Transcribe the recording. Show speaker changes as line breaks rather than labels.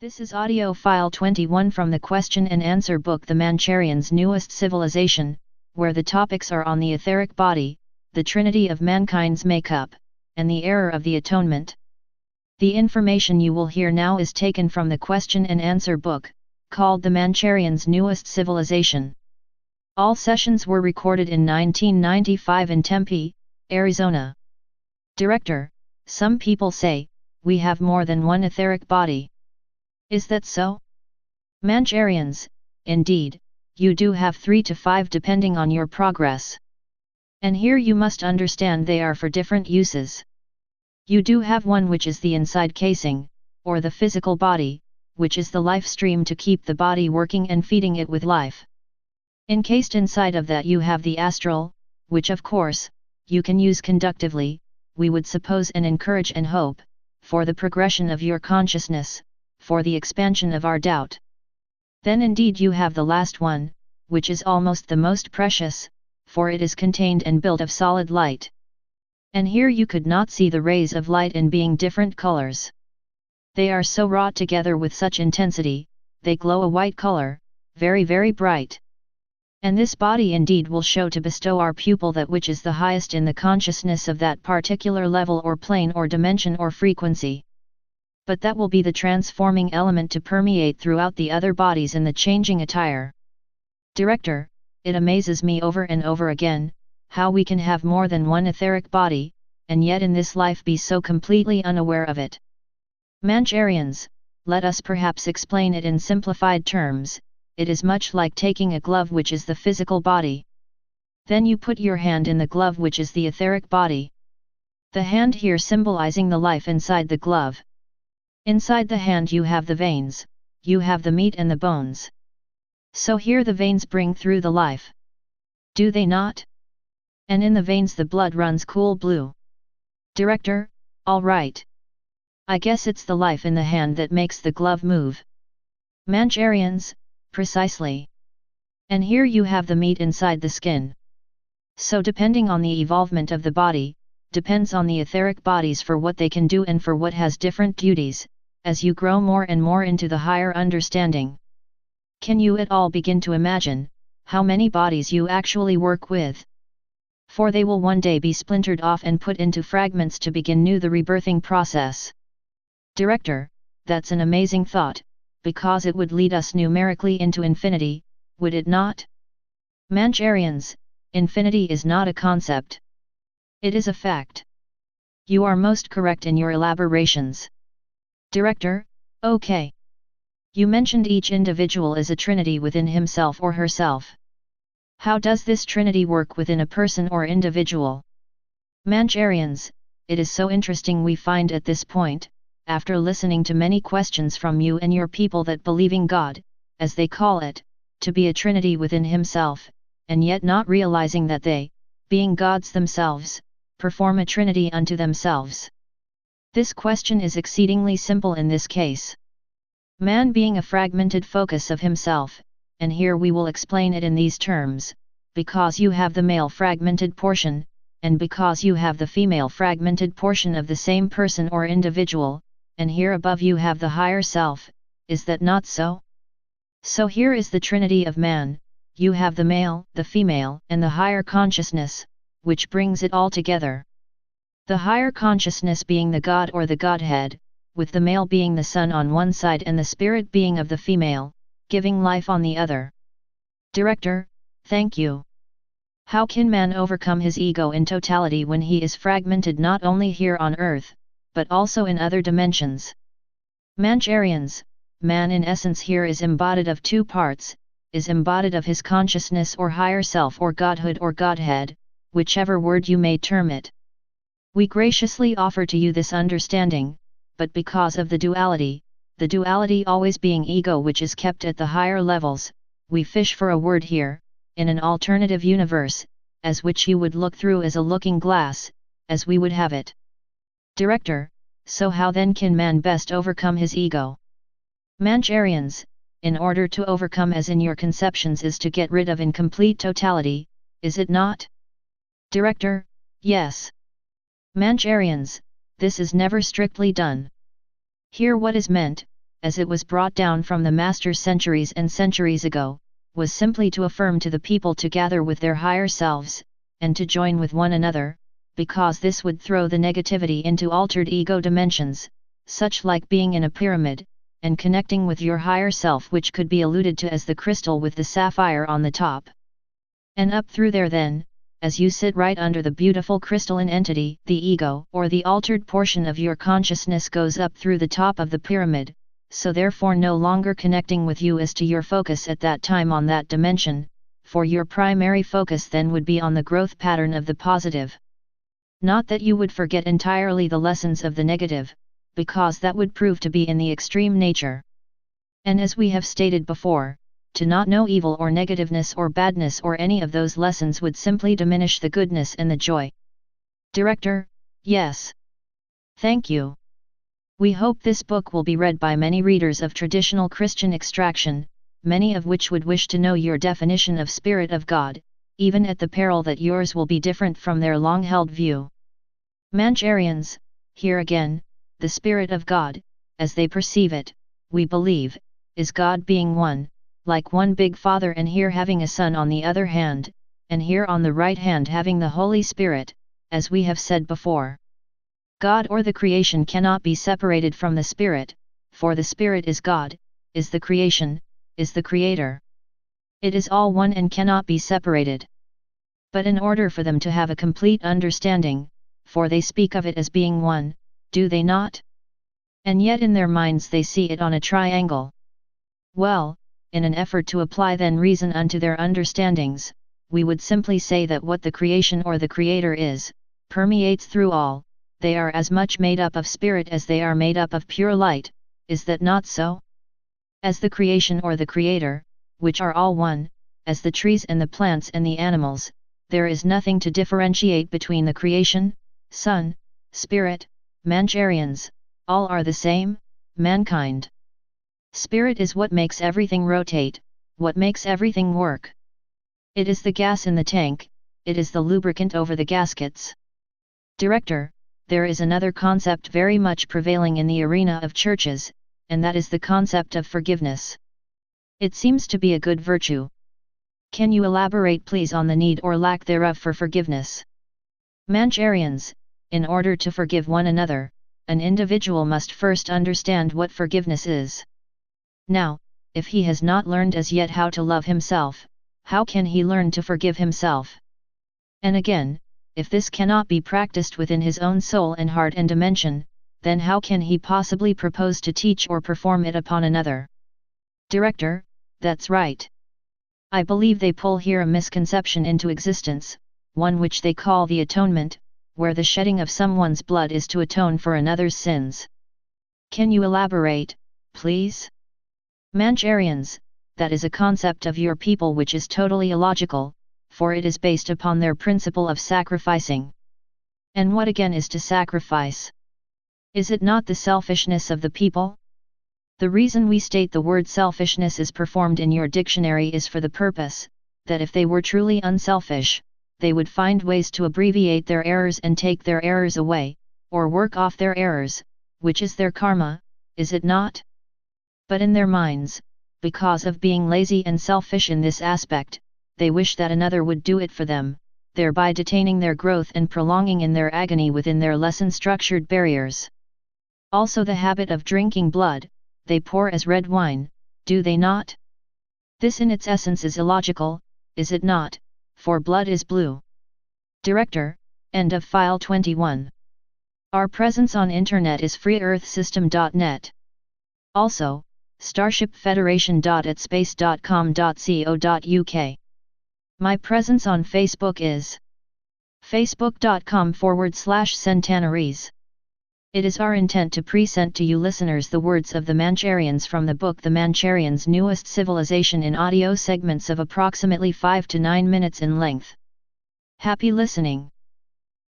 This is audio file 21 from the question and answer book The Mancharians Newest Civilization, where the topics are on the etheric body, the trinity of mankind's makeup, and the error of the atonement. The information you will hear now is taken from the question and answer book, called The Mancharians Newest Civilization. All sessions were recorded in 1995 in Tempe, Arizona. Director: some people say, we have more than one etheric body. Is that so? Mancharians: indeed, you do have 3 to 5 depending on your progress. And here you must understand they are for different uses. You do have one which is the inside casing, or the physical body, which is the life stream to keep the body working and feeding it with life. Encased inside of that you have the astral, which of course, you can use conductively, we would suppose and encourage and hope, for the progression of your consciousness, for the expansion of our doubt. Then indeed you have the last one, which is almost the most precious, for it is contained and built of solid light. And here you could not see the rays of light in being different colors. They are so wrought together with such intensity, they glow a white color, very very bright. And this body indeed will show to bestow our pupil that which is the highest in the consciousness of that particular level or plane or dimension or frequency. But that will be the transforming element to permeate throughout the other bodies in the changing attire. Director: it amazes me over and over again, how we can have more than one etheric body, and yet in this life be so completely unaware of it. Mancharians: let us perhaps explain it in simplified terms. It is much like taking a glove which is the physical body. Then you put your hand in the glove which is the etheric body. The hand here symbolizing the life inside the glove. Inside the hand you have the veins, you have the meat and the bones. So here the veins bring through the life. Do they not? And in the veins the blood runs cool blue. Director: all right. I guess it's the life in the hand that makes the glove move. Mancharians: precisely. And here you have the meat inside the skin. So depending on the evolvement of the body, depends on the etheric bodies for what they can do and for what has different duties, as you grow more and more into the higher understanding. Can you at all begin to imagine, how many bodies you actually work with? For they will one day be splintered off and put into fragments to begin new the rebirthing process. Director: that's an amazing thought, because it would lead us numerically into infinity, would it not? Mancharians: infinity is not a concept. It is a fact. You are most correct in your elaborations. Director: okay. You mentioned each individual is a trinity within himself or herself. How does this trinity work within a person or individual? Mancharians: it is so interesting we find at this point, after listening to many questions from you and your people, that believing God, as they call it, to be a trinity within himself, and yet not realizing that they, being gods themselves, perform a trinity unto themselves. This question is exceedingly simple in this case. Man being a fragmented focus of himself, and here we will explain it in these terms, because you have the male fragmented portion, and because you have the female fragmented portion of the same person or individual, and here above you have the higher self, is that not so? So here is the trinity of man, you have the male, the female, and the higher consciousness, which brings it all together. The higher consciousness being the God or the Godhead, with the male being the Son on one side and the spirit being of the female, giving life on the other. Director: thank you. How can man overcome his ego in totality when he is fragmented not only here on earth, but also in other dimensions? Mancharians: man in essence here is embodied of 2 parts, is embodied of his consciousness or higher self or godhood or Godhead, whichever word you may term it. We graciously offer to you this understanding, but because of the duality always being ego which is kept at the higher levels, we fish for a word here, in an alternative universe, as which you would look through as a looking glass, as we would have it. Director: so how then can man best overcome his ego? Mancharians: in order to overcome as in your conceptions is to get rid of in complete totality, is it not? Director: yes. Mancharians: this is never strictly done. Here what is meant, as it was brought down from the masters centuries and centuries ago, was simply to affirm to the people to gather with their higher selves, and to join with one another, because this would throw the negativity into altered ego dimensions, such like being in a pyramid, and connecting with your higher self, which could be alluded to as the crystal with the sapphire on the top. And up through there then, as you sit right under the beautiful crystalline entity, the ego, or the altered portion of your consciousness goes up through the top of the pyramid, so therefore no longer connecting with you as to your focus at that time on that dimension, for your primary focus then would be on the growth pattern of the positive. Not that you would forget entirely the lessons of the negative, because that would prove to be in the extreme nature. And as we have stated before, to not know evil or negativeness or badness or any of those lessons would simply diminish the goodness and the joy. Director: yes. Thank you. We hope this book will be read by many readers of traditional Christian extraction, many of which would wish to know your definition of Spirit of God, even at the peril that yours will be different from their long-held view. Mancharians, here again, the Spirit of God, as they perceive it, we believe, is God being one, like one big Father, and here having a Son on the other hand, and here on the right hand having the Holy Spirit, as we have said before. God or the creation cannot be separated from the Spirit, for the Spirit is God, is the creation, is the Creator. It is all one and cannot be separated. But in order for them to have a complete understanding, for they speak of it as being one, do they not? And yet in their minds they see it on a triangle. Well, in an effort to apply then reason unto their understandings, we would simply say that what the creation or the Creator is, permeates through all, they are as much made up of spirit as they are made up of pure light, is that not so? As the creation or the Creator, which are all one, as the trees and the plants and the animals, there is nothing to differentiate between the creation, sun, spirit, Mancharians, all are the same, mankind. Spirit is what makes everything rotate, what makes everything work. It is the gas in the tank, it is the lubricant over the gaskets. Director: there is another concept very much prevailing in the arena of churches, and that is the concept of forgiveness. It seems to be a good virtue. Can you elaborate please on the need or lack thereof for forgiveness? Mancharians: in order to forgive one another, an individual must first understand what forgiveness is. Now, if he has not learned as yet how to love himself, how can he learn to forgive himself? And again, if this cannot be practiced within his own soul and heart and dimension, then how can he possibly propose to teach or perform it upon another? Director: that's right. I believe they pull here a misconception into existence, one which they call the atonement, where the shedding of someone's blood is to atone for another's sins. Can you elaborate, please? Mancharians: that is a concept of your people which is totally illogical, for it is based upon their principle of sacrificing. And what again is to sacrifice? Is it not the selfishness of the people? The reason we state the word selfishness is performed in your dictionary is for the purpose, that if they were truly unselfish, they would find ways to abbreviate their errors and take their errors away, or work off their errors, which is their karma, is it not? But in their minds, because of being lazy and selfish in this aspect, they wish that another would do it for them, thereby detaining their growth and prolonging in their agony within their lesson-structured barriers. Also the habit of drinking blood, they pour as red wine, do they not? This in its essence is illogical, is it not, for blood is blue. Director: end of file 21. Our presence on internet is freeearthsystem.net. Also, starshipfederation.atspace.com.co.uk. My presence on Facebook is facebook.com/Sentana-Ries. It is our intent to present to you listeners the words of the Mancharians from the book The Mancharians Newest Civilization in audio segments of approximately 5 to 9 minutes in length. Happy listening!